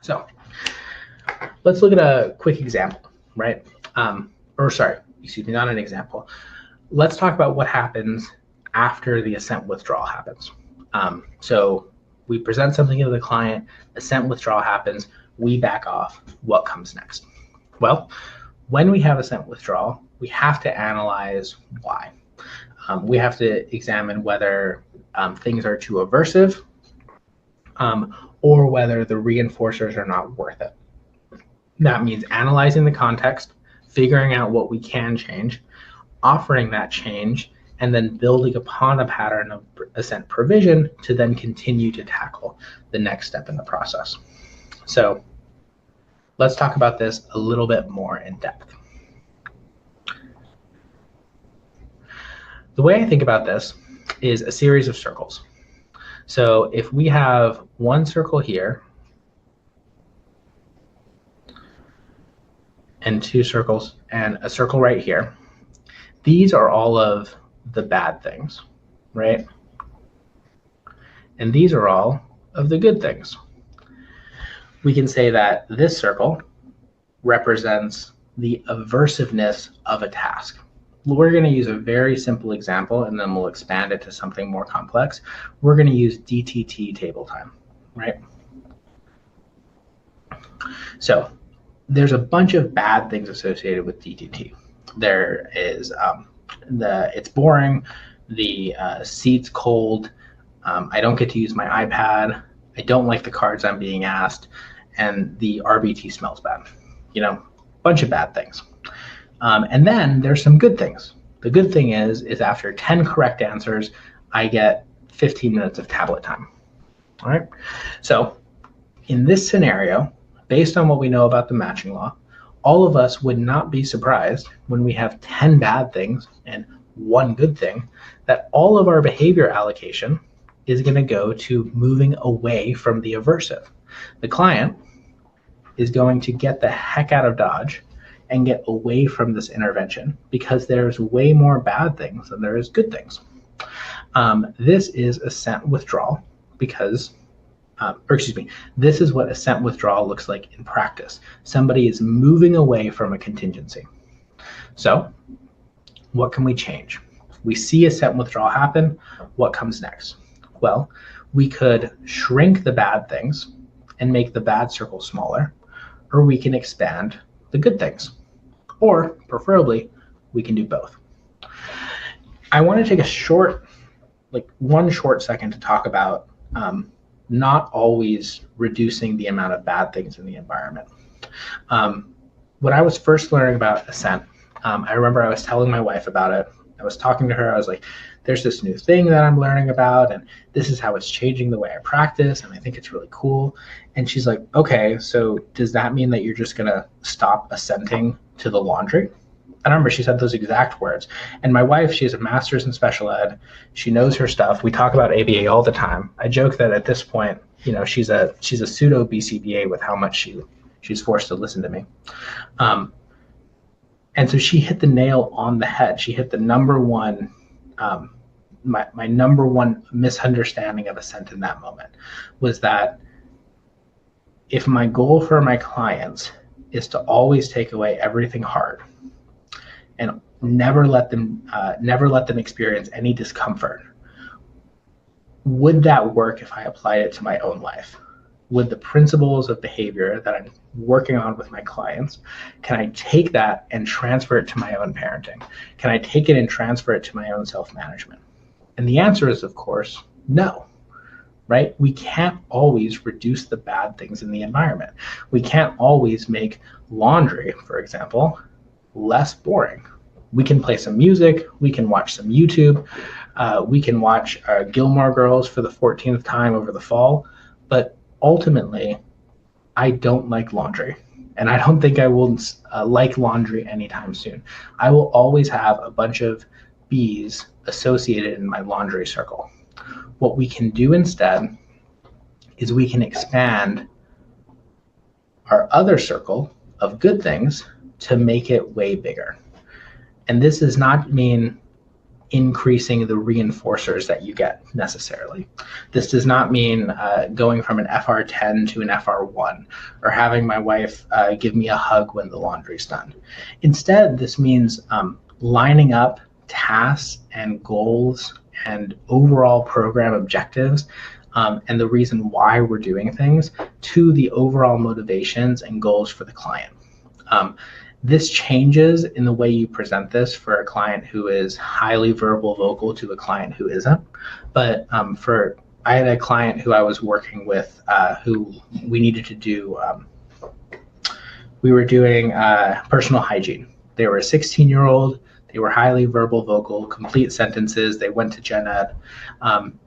So let's look at a quick example, right? Not an example. Let's talk about what happens after the assent withdrawal happens. So we present something to the client, assent withdrawal happens, we back off. What comes next? Well, when we have assent withdrawal, we have to analyze why. We have to examine whether things are too aversive or whether the reinforcers are not worth it. That means analyzing the context, figuring out what we can change, offering that change, and then building upon a pattern of assent provision to then continue to tackle the next step in the process. So let's talk about this a little bit more in depth. The way I think about this is a series of circles. So if we have one circle here and two circles and a circle right here, these are all of the bad things, right? And these are all of the good things. We can say that this circle represents the aversiveness of a task. We're going to use a very simple example and then we'll expand it to something more complex. We're going to use DTT table time, right? So there's a bunch of bad things associated with DTT. There is it's boring, the seat's cold, I don't get to use my iPad, I don't like the cards I'm being asked, and the RBT smells bad. You know, bunch of bad things. And then there's some good things. The good thing is after 10 correct answers, I get 15 minutes of tablet time. All right. So in this scenario, based on what we know about the matching law, all of us would not be surprised when we have 10 bad things and one good thing that all of our behavior allocation is going to go to moving away from the aversive. The client is going to get the heck out of Dodge and get away from this intervention because there's way more bad things than there is good things. This is assent withdrawal because, this is what assent withdrawal looks like in practice. Somebody is moving away from a contingency. So what can we change? We see assent withdrawal happen. What comes next? Well, we could shrink the bad things and make the bad circle smaller, or we can expand the good things, or preferably we can do both. I want to take one short second to talk about not always reducing the amount of bad things in the environment. When I was first learning about assent, I remember I was telling my wife about it. I was talking to her, I was like, there's this new thing that I'm learning about, and this is how it's changing the way I practice, and I think it's really cool. And she's like, okay, so does that mean that you're just gonna stop assenting to the laundry? I remember she said those exact words. And my wife, she has a master's in special ed. She knows her stuff. We talk about ABA all the time. I joke that at this point, you know, she's a pseudo BCBA with how much she's forced to listen to me. And so she hit the nail on the head. She hit the number one, my number one misunderstanding of assent in that moment was that if my goal for my clients is to always take away everything hard and never let them experience any discomfort, would that work if I applied it to my own life? Would the principles of behavior that I'm working on with my clients, can I take that and transfer it to my own parenting? Can I take it and transfer it to my own self-management? And the answer is, of course, no, right? We can't always reduce the bad things in the environment. We can't always make laundry, for example, less boring. We can play some music, we can watch some YouTube, we can watch Gilmore Girls for the 14th time over the fall, but ultimately, I don't like laundry, and I don't think I will like laundry anytime soon. I will always have a bunch of bees associated in my laundry circle. What we can do instead is we can expand our other circle of good things to make it way bigger. And this does not mean increasing the reinforcers that you get necessarily. This does not mean going from an FR10 to an FR1 or having my wife give me a hug when the laundry's done. Instead, this means lining up tasks and goals and overall program objectives and the reason why we're doing things to the overall motivations and goals for the client. This changes in the way you present this for a client who is highly verbal vocal to a client who isn't. But I had a client who I was working with who we needed to do, we were doing personal hygiene. They were a 16-year-old. They were highly verbal vocal, complete sentences. They went to gen ed,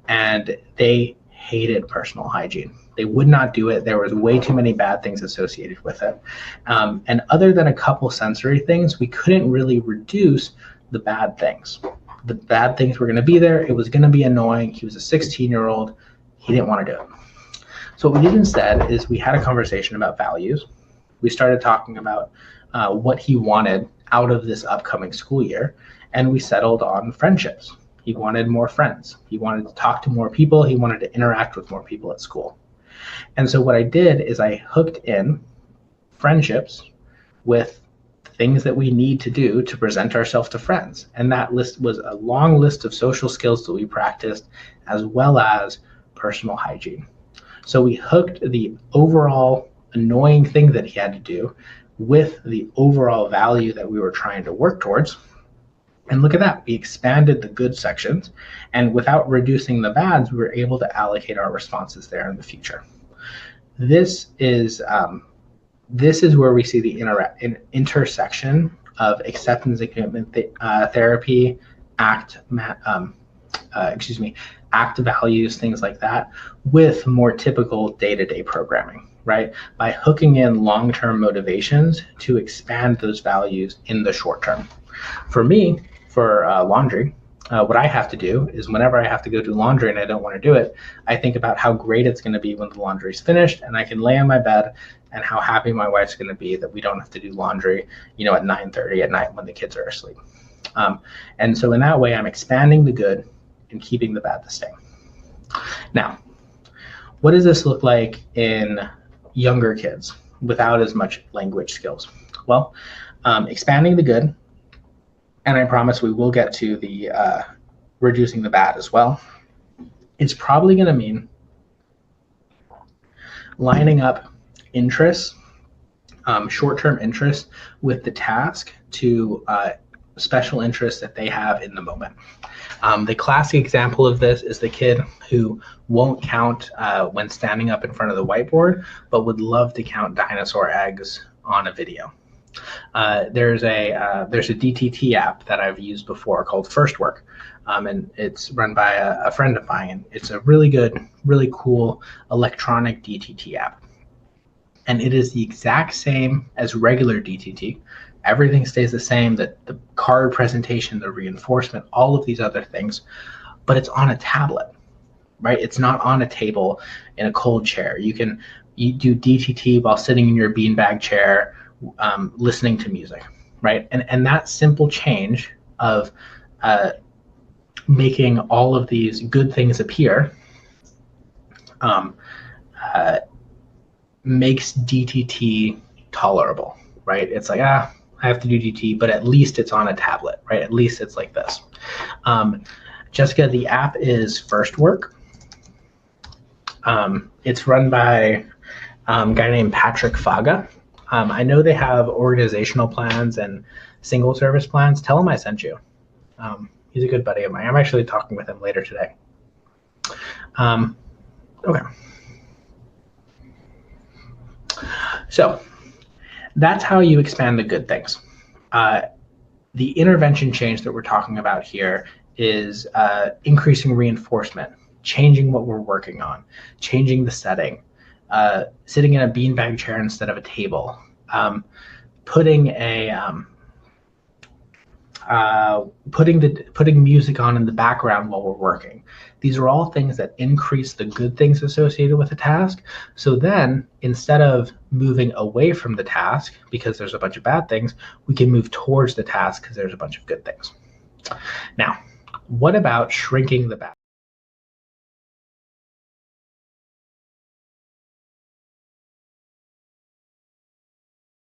and they hated personal hygiene. They would not do it. There was way too many bad things associated with it. And other than a couple sensory things, we couldn't really reduce the bad things. The bad things were going to be there. It was going to be annoying. He was a 16-year-old. He didn't want to do it. So what we did instead is we had a conversation about values. We started talking about what he wanted out of this upcoming school year, and we settled on friendships. He wanted more friends. He wanted to talk to more people. He wanted to interact with more people at school. And so what I did is I hooked in friendships with things that we need to do to present ourselves to friends. And that list was a long list of social skills that we practiced, as well as personal hygiene. So we hooked the overall annoying thing that he had to do with the overall value that we were trying to work towards. And look at that, we expanded the good sections, and without reducing the bads, we were able to allocate our responses there in the future. This is where we see the intersection of acceptance and commitment therapy, ACT values, things like that, with more typical day-to-day programming, right? By hooking in long-term motivations to expand those values in the short term. For me, for laundry, what I have to do is whenever I have to go do laundry and I don't want to do it, I think about how great it's going to be when the laundry's finished and I can lay on my bed, and how happy my wife's going to be that we don't have to do laundry, at 9:30 at night when the kids are asleep. And so in that way, I'm expanding the good and keeping the bad the same. Now, what does this look like in younger kids without as much language skills? Well, expanding the good, and I promise we will get to the reducing the bad as well. It's probably going to mean lining up interests, short-term interests, with the task to special interests that they have in the moment. The classic example of this is the kid who won't count when standing up in front of the whiteboard, but would love to count dinosaur eggs on a video. There's a DTT app that I've used before called First Work, and it's run by a friend of mine. It's a really good, really cool electronic DTT app. And it is the exact same as regular DTT. Everything stays the same, the card presentation, the reinforcement, all of these other things, but it's on a tablet, right? It's not on a table in a cold chair. You do DTT while sitting in your beanbag chair, listening to music, right? And that simple change of making all of these good things appear makes DTT tolerable, right? It's like, I have to do DTT, but at least it's on a tablet, right? At least it's like this. Jessica, the app is First Work. It's run by a guy named Patrick Faga. I know they have organizational plans and single service plans. Tell him I sent you. He's a good buddy of mine. I'm actually talking with him later today. Okay. So that's how you expand the good things. The intervention change that we're talking about here is increasing reinforcement, changing what we're working on, changing the setting, sitting in a beanbag chair instead of a table, putting music on in the background while we're working. These are all things that increase the good things associated with a task. So then, instead of moving away from the task because there's a bunch of bad things, we can move towards the task because there's a bunch of good things. Now, what about shrinking the batch?